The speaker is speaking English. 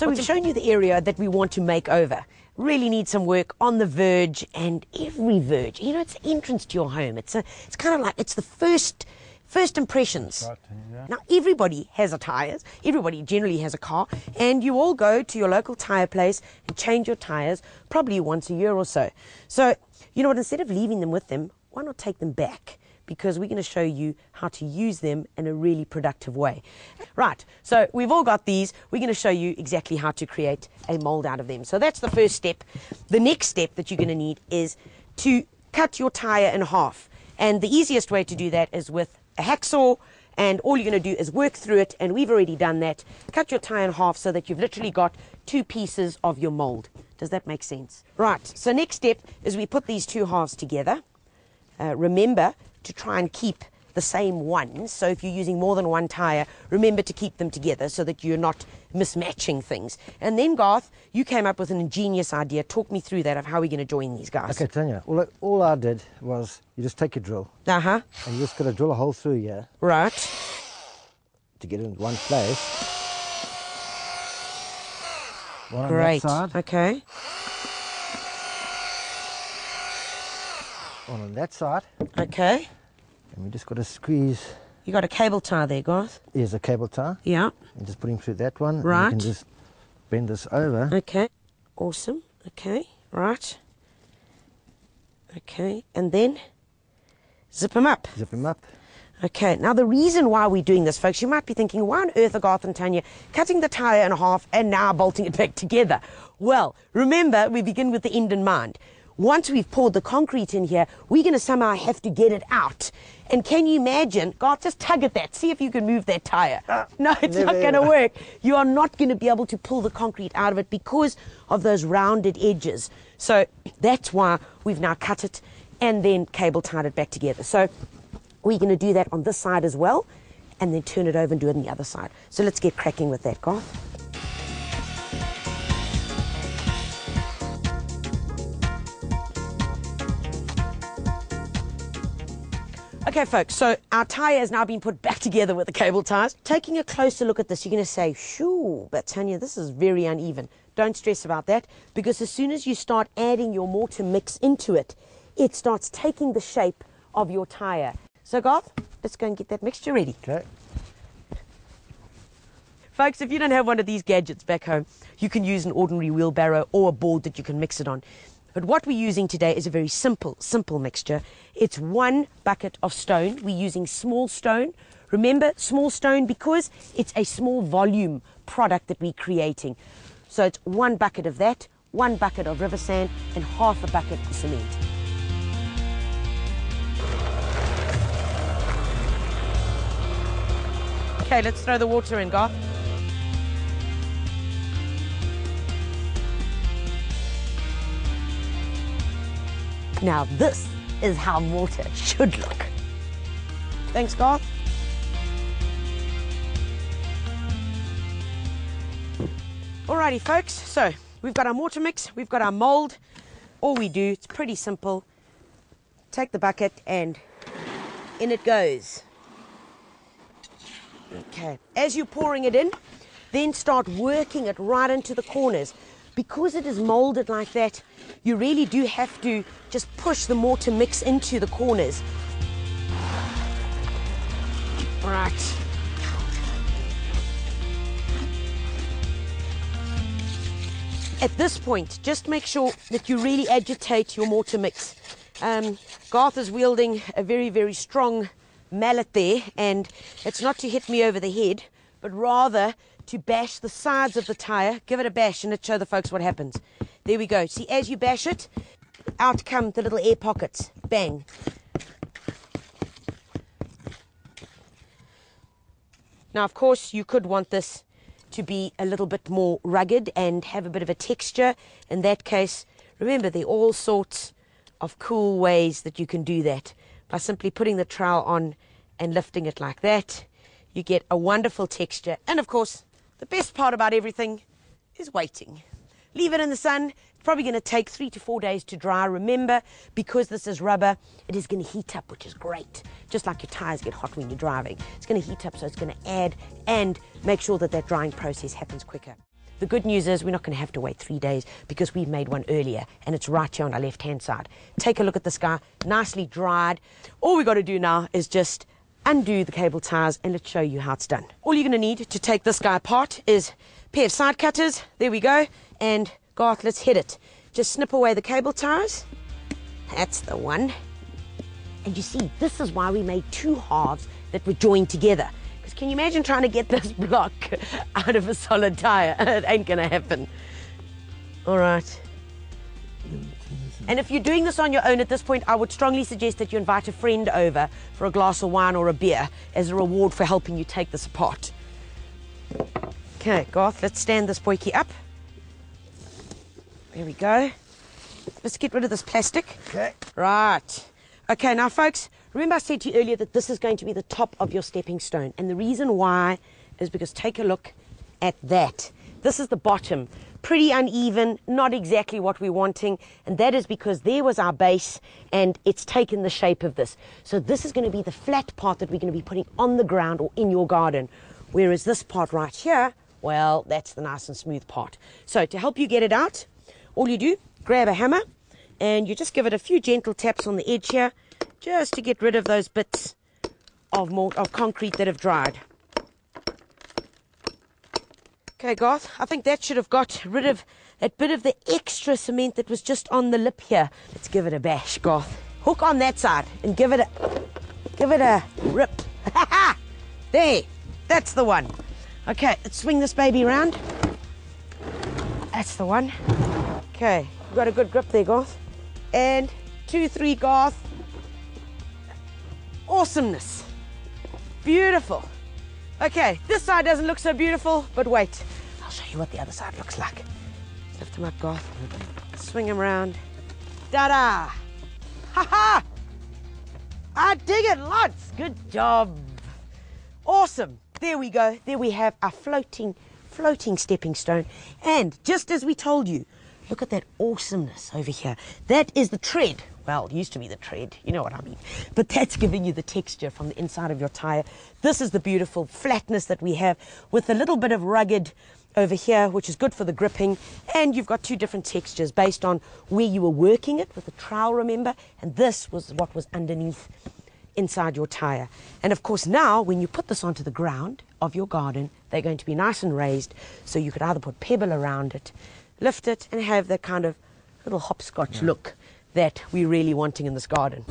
So we've shown you the area that we want to make over. Really need some work on the verge, and every verge, you know, it's the entrance to your home. It's kind of like, it's the first impressions. Right, yeah. Now, everybody has a tyres, everybody generally has a car, and you all go to your local tyre place and change your tyres probably once a year or so. So, you know what, instead of leaving them with them, why not take them back? Because we're going to show you how to use them in a really productive way. Right, so we've all got these. We're going to show you exactly how to create a mold out of them. So that's the first step. The next step that you're going to need is to cut your tyre in half. And the easiest way to do that is with a hacksaw, and all you're going to do is work through it, and we've already done that. Cut your tyre in half so that you've literally got 2 pieces of your mold. Does that make sense? Right, so next step is we put these 2 halves together. Remember to try and keep the same ones. So if you're using more than one tyre, remember to keep them together so that you're not mismatching things. And then, Garth, you came up with an ingenious idea. Talk me through that of how we're going to join these guys. Okay, Tanya, all I did was you just take a drill. Uh-huh. And you just got to drill a hole through here. Right. To get it in one place. One Great. on that side. Okay. One on that side. Okay. And we just got to squeeze. You got a cable tie there, Garth? Here's a cable tie. Yeah. And just put him through that one. Right. And you can just bend this over. Okay. Awesome. Okay. Right. Okay. And then zip him up. Zip him up. Okay, now the reason why we're doing this, folks, you might be thinking, why on earth are Garth and Tanya cutting the tyre in half and now bolting it back together? Well, remember, we begin with the end in mind. Once we've poured the concrete in here, we're going to somehow have to get it out. And can you imagine, Garth, just tug at that, see if you can move that tyre. No, it's not going to work. You are not going to be able to pull the concrete out of it because of those rounded edges. So that's why we've now cut it and then cable tied it back together. So we're going to do that on this side as well, and then turn it over and do it on the other side. So let's get cracking with that, Garth. Okay, folks, so our tyre has now been put back together with the cable ties. Taking a closer look at this, you're going to say, shoo, but Tanya, this is very uneven. Don't stress about that, because as soon as you start adding your mortar mix into it, it starts taking the shape of your tyre. So, Garth, let's go and get that mixture ready. Okay. Folks, if you don't have one of these gadgets back home, you can use an ordinary wheelbarrow or a board that you can mix it on. But what we're using today is a very simple mixture. It's 1 bucket of stone. We're using small stone. Remember, small stone because it's a small volume product that we're creating. So it's 1 bucket of that, 1 bucket of river sand, and half a bucket of cement. Okay, let's throw the water in, Garth. Now this is how mortar should look. Thanks, Garth. Alrighty, folks, so we've got our mortar mix, we've got our mold. All we do, it's pretty simple. Take the bucket and in it goes. Okay, as you're pouring it in, then start working it right into the corners. Because it is molded like that, you really do have to just push the mortar mix into the corners. Right. At this point, just make sure that you really agitate your mortar mix. Garth is wielding a very, very strong mallet there, and it's not to hit me over the head, but rather to bash the sides of the tyre. Give it a bash and let's show the folks what happens. There we go. See, as you bash it, out come the little air pockets. Bang. Now, of course, you could want this to be a little bit more rugged and have a bit of a texture. In that case, remember, there are all sorts of cool ways that you can do that. By simply putting the trowel on and lifting it like that, you get a wonderful texture. And of course, the best part about everything is waiting. Leave it in the sun. It's probably going to take 3 to 4 days to dry. Remember, because this is rubber, it is going to heat up, which is great. Just like your tyres get hot when you're driving. It's going to heat up, so it's going to add and make sure that that drying process happens quicker. The good news is we're not going to have to wait 3 days because we've made one earlier and it's right here on our left-hand side. Take a look at this guy, nicely dried. All we've got to do now is just undo the cable ties and let's show you how it's done. All you're going to need to take this guy apart is a pair of side cutters. There we go. And Garth, let's hit it. Just snip away the cable ties. That's the one. And you see, this is why we made two halves that were joined together. Because can you imagine trying to get this block out of a solid tire? It ain't going to happen. All right. And if you're doing this on your own at this point, I would strongly suggest that you invite a friend over for a glass of wine or a beer as a reward for helping you take this apart. Okay, Garth, let's stand this boykie up. There we go. Let's get rid of this plastic. Okay. Right. Okay, now folks, remember I said to you earlier that this is going to be the top of your stepping stone. And the reason why is because take a look at that. This is the bottom. Pretty uneven, not exactly what we're wanting. And that is because there was our base and it's taken the shape of this. So this is going to be the flat part that we're going to be putting on the ground or in your garden. Whereas this part right here, well, that's the nice and smooth part. So to help you get it out, all you do, grab a hammer and you just give it a few gentle taps on the edge here just to get rid of those bits of concrete that have dried. Okay, Garth, I think that should have got rid of that bit of the extra cement that was just on the lip here. Let's give it a bash, Garth. Hook on that side and give it a rip. There, that's the one. Okay, let's swing this baby around. That's the one. Okay, you've got a good grip there, Garth. And 2, 3, Garth. Awesomeness. Beautiful. Okay, this side doesn't look so beautiful, but wait. I'll show you what the other side looks like. Lift him up, Garth. Swing him around. Ta-da! Ha-ha! I dig it lots. Good job. Awesome. There we go. There we have our floating stepping stone. And just as we told you, look at that awesomeness over here. That is the tread. Well, it used to be the tread, you know what I mean. But that's giving you the texture from the inside of your tire. This is the beautiful flatness that we have with a little bit of rugged over here, which is good for the gripping. And you've got two different textures based on where you were working it with the trowel, remember? And this was what was underneath inside your tire. And of course now, when you put this onto the ground of your garden, they're going to be nice and raised. So you could either put pebble around it, lift it, and have that kind of little hopscotch look that we're really wanting in this garden.